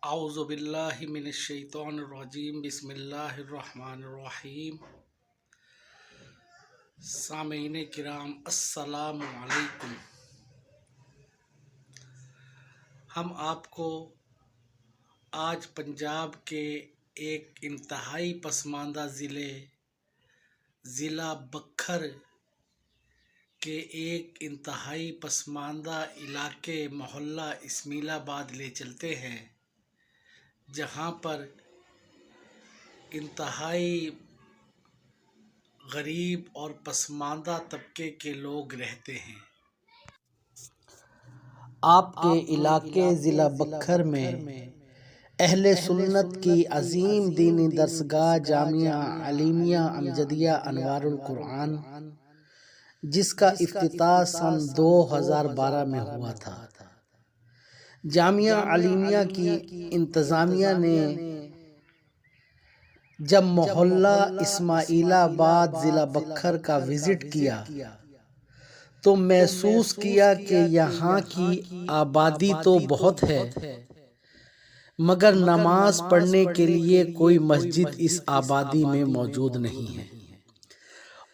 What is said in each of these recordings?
اعوذ باللہ من الشیطان الرجیم بسم اللہ الرحمن الرحیم۔ سامعین کرام السلام علیکم۔ ہم آپ کو آج پنجاب کے ایک انتہائی پسماندہ ضلع بکھر کے ایک انتہائی پسماندہ علاقے محلہ اسماعیل آباد لے چلتے ہیں، جہاں پر انتہائی غریب اور پسماندہ طبقے کے لوگ رہتے ہیں۔ آپ کے علاقے ضلع بکھر میں اہل سنت کی عظیم دینی درسگاہ جامعہ علیمیہ امجدیہ انوار القرآن، جس کا افتتاح سن 2012 میں ہوا تھا، جامعہ علیمیہ کی انتظامیہ نے جب محلہ اسماعیل آباد ضلع بکھر کا وزٹ کیا تو محسوس کیا کہ یہاں کی آبادی تو بہت ہے، مگر نماز پڑھنے کے لیے کوئی مسجد اس آبادی میں موجود نہیں ہے،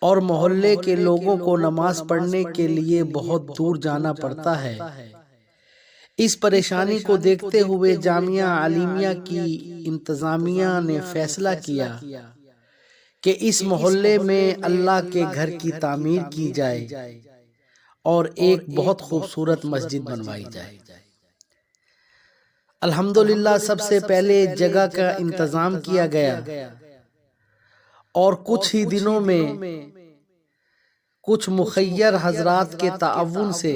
اور محلے کے لوگوں کو نماز پڑھنے کے لیے بہت دور جانا پڑتا ہے۔ اس پریشانی کو دیکھتے ہوئے جامعہ علیمیہ کی انتظامیہ نے فیصلہ کیا کہ اس محلے میں اللہ کے گھر کی تعمیر کی جائے اور ایک بہت خوبصورت مسجد بنوائی جائے۔ الحمدللہ سب سے پہلے جگہ کا انتظام کیا گیا، اور کچھ ہی دنوں میں کچھ مخیر حضرات کے تعاون سے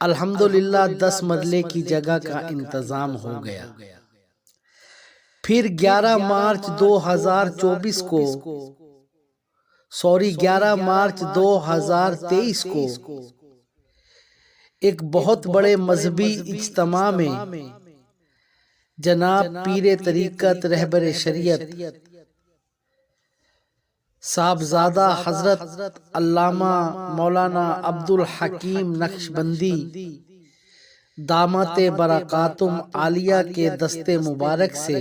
الحمدللہ 10 مرلے کی جگہ کا انتظام ہو گیا۔ پھر 11 مارچ 2023 کو ایک بہت بڑے مذہبی اجتماع میں جناب پیر طریقت رہبر شریعت صاحبزادہ حضرت علامہ مولانا عبدالحکیم نقشبندی دامت برکاتہم عالیہ کے دست مبارک سے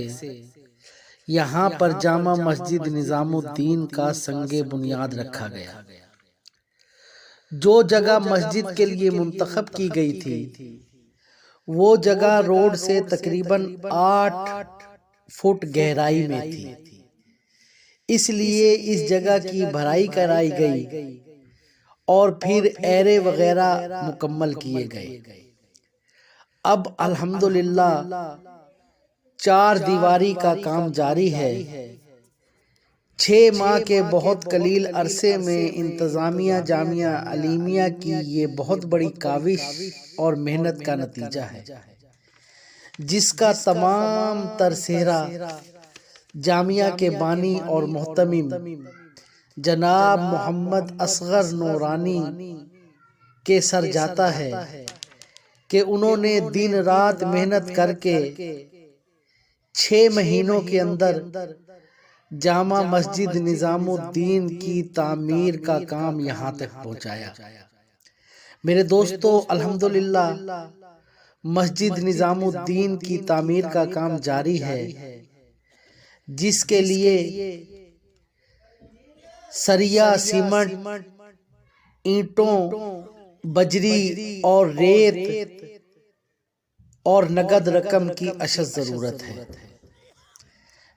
یہاں پر جامع مسجد نظام الدین کا سنگ بنیاد رکھا گیا۔ جو جگہ مسجد کے لیے منتخب کی گئی تھی وہ جگہ روڈ سے تقریباً 8 فٹ گہرائی میں تھی، اس لیے اس جگہ کی بھرائی کرائی گئی اور پھر ایرے وغیرہ مکمل کیے گئے۔ اب الحمدللہ 4 دیواری کا کام جاری ہے۔ 6 ماہ کے بہت قلیل عرصے میں انتظامیہ جامعہ علیمیہ کی یہ بہت بڑی کاوش اور محنت کا نتیجہ ہے، جس کا تمام تر سہرا جامعہ کے بانی اور محتمم جناب محمد اصغر نورانی کے سر جاتا ہے کہ انہوں نے دن رات محنت کر کے 6 مہینوں کے اندر جامع مسجد نظام الدین کی تعمیر کا کام یہاں تک پہنچایا۔ میرے دوستو، الحمدللہ مسجد نظام الدین کی تعمیر کا کام جاری ہے، جس کے لیے سریہ، سیمنٹ، اینٹوں، بجری اور ریت اور نقد رقم کی اشد ضرورت ہے۔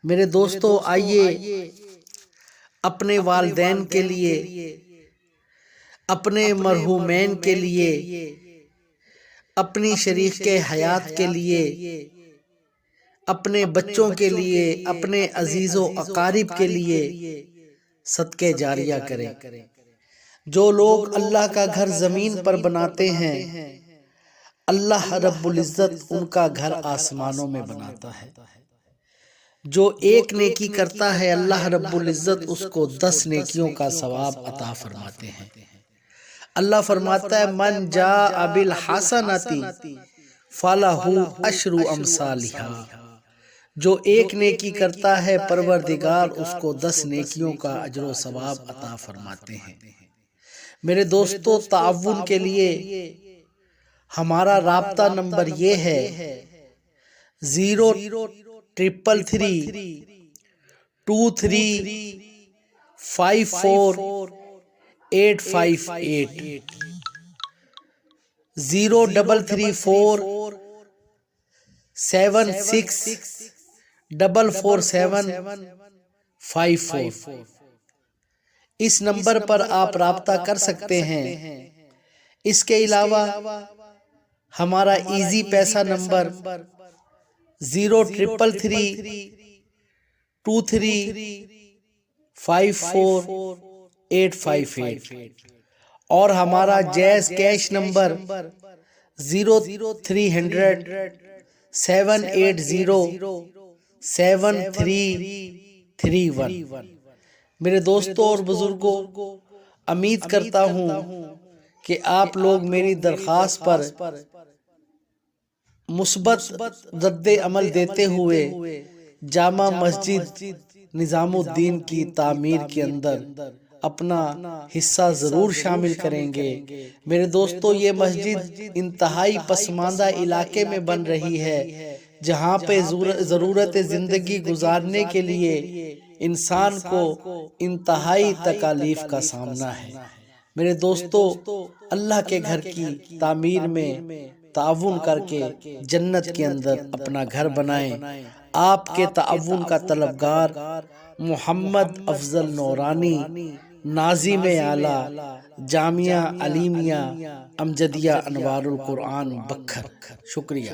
میرے دوستو، آئیے اپنے والدین کے لیے، اپنے مرحومین کے لیے، اپنی شریک حیات کے لیے، اپنے بچوں کے لیے، اپنے عزیز و اقارب کے لیے صدقہ جاریہ کریں۔ جو لوگ اللہ کا گھر زمین پر بناتے ہیں، اللہ رب العزت ان کا گھر آسمانوں میں بناتا ہے۔ جو ایک نیکی کرتا ہے، اللہ رب العزت اس کو 10 نیکیوں کا ثواب عطا فرماتے ہیں۔ اللہ فرماتا ہے من جاء بالحسنۃ فلہ عشر امثالھا، جو ایک نیکی کرتا ہے پروردگار اس کو 10 نیکیوں کا اجر و ثواب عطا فرماتے ہیں۔ میرے دوستو، تعاون کے لیے ہمارا رابطہ نمبر یہ ہے 03353248558 033474754 اس نمبر پر آپ رابطہ کر سکتے ہیں۔ اس کے علاوہ ہمارا ایزی پیسہ نمبر 03353248558 اور ہمارا جیز کیش نمبر 0300-780-7331۔ میرے دوستوں اور بزرگوں، امید کرتا ہوں کہ آپ لوگ میری درخواست پر مثبت رد عمل دیتے ہوئے جامع مسجد نظام الدین کی تعمیر کے اندر اپنا حصہ ضرور شامل کریں گے۔ میرے دوستو، یہ مسجد انتہائی پسماندہ علاقے میں بن رہی ہے، جہاں پہ ضرورت زندگی گزارنے کے لیے انسان کو انتہائی تکالیف کا سامنا ہے۔ میرے دوستو، اللہ کے گھر کی تعمیر میں تعاون کر کے جنت کے اندر اپنا گھر بنائیں۔ آپ کے تعاون کا طلبگار محمد افضل نورانی، ناظم اعلیٰ جامعہ علیمیہ امجدیہ انوار القرآن بکھر۔ شکریہ۔